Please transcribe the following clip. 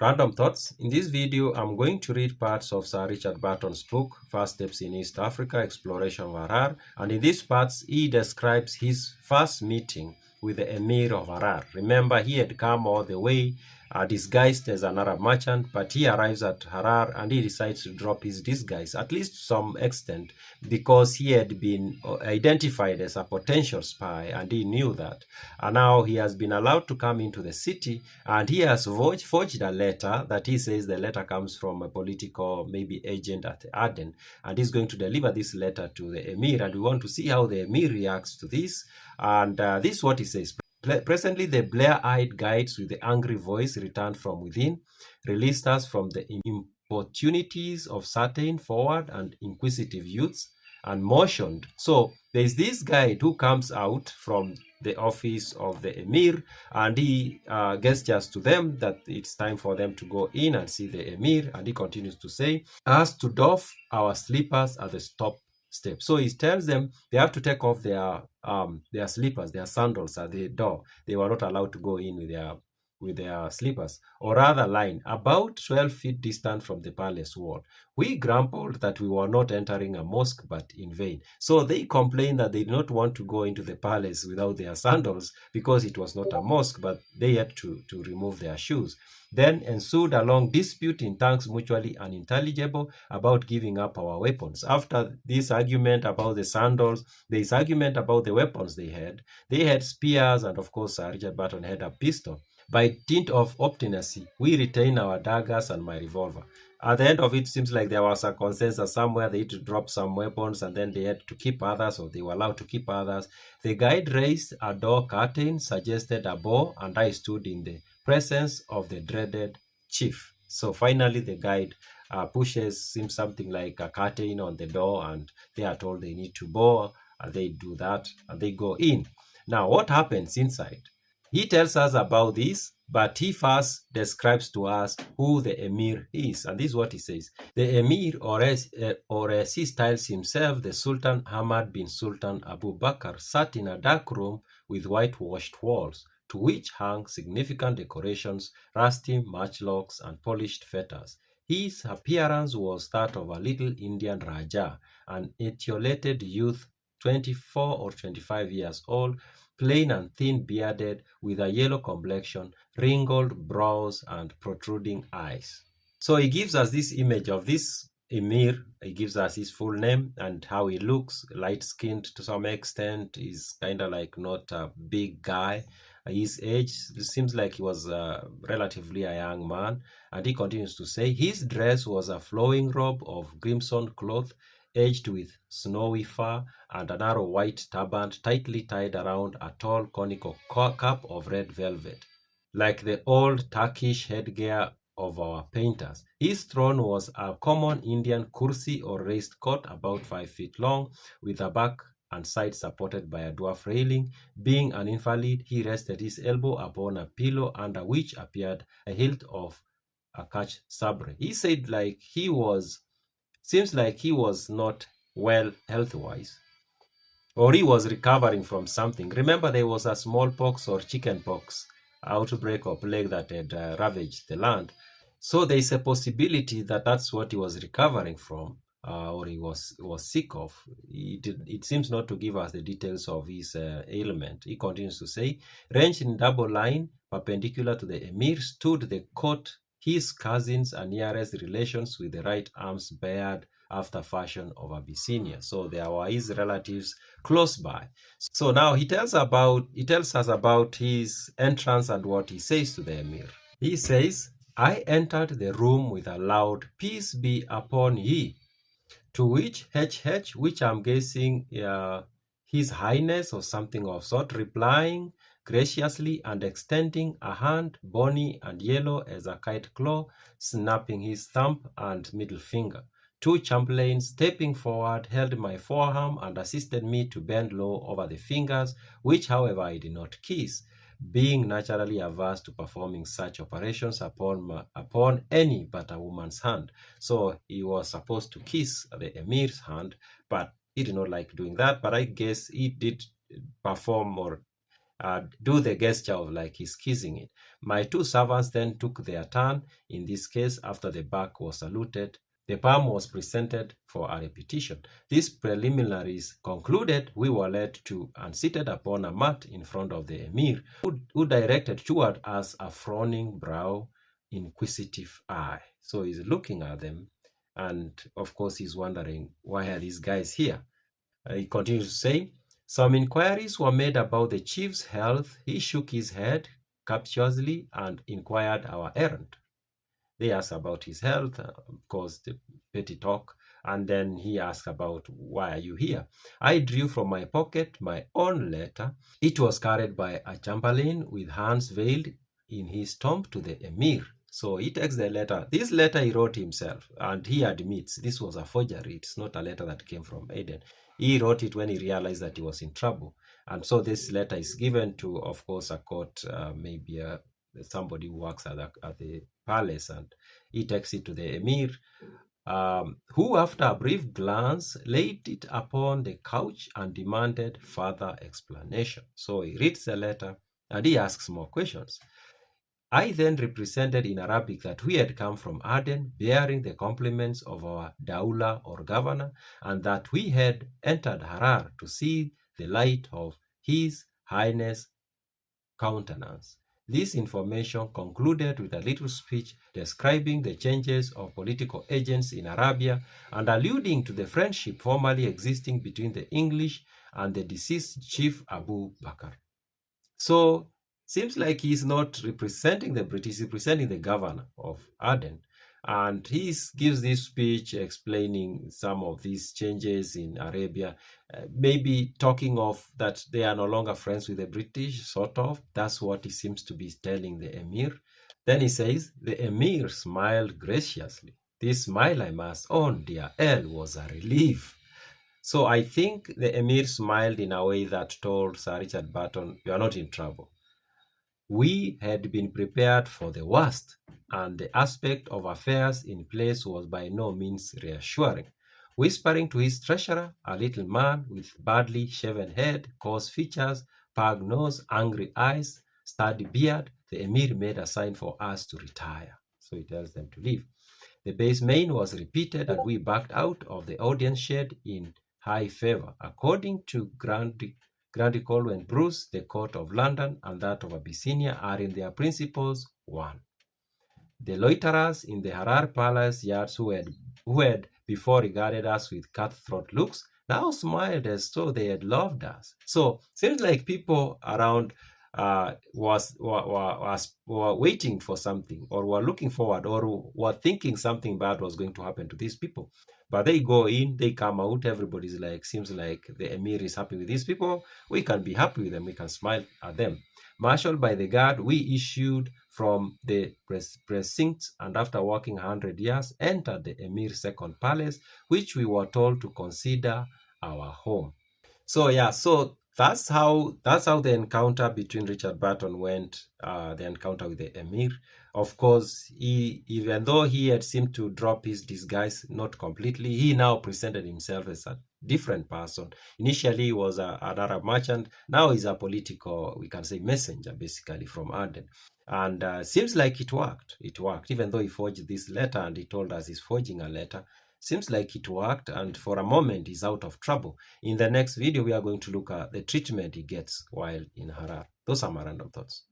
Random thoughts. In this video, I'm going to read parts of Sir Richard Burton's book, First Steps in East Africa, Exploration of Harar. And in these parts, he describes his first meeting with the Emir of Harar. Remember, he had come all the way disguised as an Arab merchant, but he arrives at Harar and he decides to drop his disguise, at least to some extent, because he had been identified as a potential spy and he knew that. And now he has been allowed to come into the city and he has forged a letter that he says the letter comes from a political maybe agent at Aden, and he's going to deliver this letter to the Emir, and we want to see how the Emir reacts to this. And this is what he says. Presently, the Blair-eyed guides with the angry voice returned from within, released us from the importunities of certain forward and inquisitive youths, and motioned. So there's this guide who comes out from the office of the Emir, and he gestures to them that it's time for them to go in and see the Emir, and he continues to say, "Us to doff our slippers at the top step." So he tells them they have to take off their slippers, their sandals at the door. They were not allowed to go in with their slippers, or rather line about 12 feet distant from the palace wall. We grumbled that we were not entering a mosque, but in vain. So they complained that they did not want to go into the palace without their sandals because it was not a mosque, but they had to remove their shoes. Then ensued a long dispute in tongues mutually unintelligible about giving up our weapons. After this argument about the sandals, there is argument about the weapons they had. They had spears, and of course, Richard Burton had a pistol. By dint of obstinacy, we retain our daggers and my revolver. At the end of it, seems like there was a consensus somewhere. They had to drop some weapons and then they had to keep others, or they were allowed to keep others. The guide raised a door curtain, suggested a bow, and I stood in the presence of the dreaded chief. So finally, the guide pushes, seems something like a curtain on the door, and they are told they need to bow, and they do that, and they go in. Now, what happens inside? He tells us about this, but he first describes to us who the Emir is. And this is what he says. The Emir, or as he styles himself, the Sultan Ahmad bin Sultan Abu Bakr, sat in a dark room with whitewashed walls, to which hung significant decorations, rusty matchlocks, and polished fetters. His appearance was that of a little Indian Raja, an etiolated youth, 24 or 25 years old, plain and thin-bearded, with a yellow complexion, wrinkled brows, and protruding eyes. So he gives us this image of this Emir. He gives us his full name and how he looks, light-skinned to some extent. He's kind of like not a big guy. His age, it seems like he was relatively a young man. And he continues to say, his dress was a flowing robe of crimson cloth, edged with snowy fur, and a narrow white turban tightly tied around a tall conical cap of red velvet, like the old Turkish headgear of our painters. His throne was a common Indian kursi, or raised cot about 5 feet long, with a back and side supported by a dwarf railing. Being an invalid, he rested his elbow upon a pillow under which appeared a hilt of a catch sabre. He said seems like he was not well health-wise, or he was recovering from something. Remember, there was a smallpox or chickenpox outbreak or plague that had ravaged the land. So there is a possibility that that's what he was recovering from, or he was sick of. It seems not to give us the details of his ailment. He continues to say, ranged in double line, perpendicular to the Emir, stood the court, his cousins and nearest relations, with the right arms bared after fashion of Abyssinia. So there were his relatives close by. So now he tells us about his entrance and what he says to the Emir. He says, I entered the room with a loud, peace be upon ye, to which which I'm guessing His Highness or something of sort, replying graciously and extending a hand, bony and yellow as a kite claw, snapping his thumb and middle finger. Two chamberlains, stepping forward, held my forearm and assisted me to bend low over the fingers, which, however, I did not kiss, being naturally averse to performing such operations upon any but a woman's hand. So he was supposed to kiss the Emir's hand, but he did not like doing that. But I guess he did perform, or do the gesture of like he's kissing it. My two servants then took their turn. In this case, after the back was saluted, the palm was presented for a repetition. These preliminaries concluded, we were led to and seated upon a mat in front of the emir, who directed toward us a frowning brow, inquisitive eye. So he's looking at them, and of course he's wondering, why are these guys here? He continues to say, some inquiries were made about the chief's health. He shook his head captiously and inquired our errand. They asked about his health, of course, the petty talk, and then he asked about, why are you here? I drew from my pocket my own letter. It was carried by a chamberlain with hands veiled in his tomb to the emir. So he takes the letter. This letter he wrote himself, and he admits this was a forgery. It's not a letter that came from Aden. He wrote it when he realized that he was in trouble. And so this letter is given to, of course, a court, maybe somebody who works at the palace, and he takes it to the emir, who, after a brief glance, laid it upon the couch and demanded further explanation. So he reads the letter and he asks more questions. I then represented in Arabic that we had come from Aden bearing the compliments of our Daula or governor, and that we had entered Harar to see the light of His Highness' countenance. This information concluded with a little speech describing the changes of political agents in Arabia and alluding to the friendship formerly existing between the English and the deceased chief Abu Bakr. So seems like he's not representing the British, he's representing the governor of Aden. And he gives this speech explaining some of these changes in Arabia, maybe talking of that they are no longer friends with the British, sort of. That's what he seems to be telling the emir. Then he says, the emir smiled graciously. This smile, I must own, dear L, was a relief. So I think the emir smiled in a way that told Sir Richard Burton, you are not in trouble. We had been prepared for the worst, and the aspect of affairs in place was by no means reassuring. Whispering to his treasurer, a little man with badly shaven head, coarse features, pug nose, angry eyes, sturdy beard, the emir made a sign for us to retire. So he tells them to leave. The base main was repeated, and we backed out of the audience shed in high favor. According to Grandi Colwyn Bruce, the court of London and that of Abyssinia are in their principles one. The loiterers in the Harar Palace yards who had before regarded us with cutthroat looks now smiled as though they had loved us. So seems like people around were waiting for something, or were looking forward, or were thinking something bad was going to happen to these people. But they go in, they come out, everybody's like, seems like the emir is happy with these people. We can be happy with them, we can smile at them. Marshaled by the guard, we issued from the precincts, and after walking 100 years, entered the emir's second palace, which we were told to consider our home. So yeah, so that's how the encounter between Richard Burton went, the encounter with the emir. Of course, even though he had seemed to drop his disguise, not completely, he now presented himself as a different person. Initially, he was an Arab merchant. Now he's a political, we can say, messenger, basically, from Aden. And seems like it worked. It worked, even though he forged this letter and he told us he's forging a letter. Seems like it worked, and for a moment he's out of trouble. In the next video, we are going to look at the treatment he gets while in Harar. Those are my random thoughts.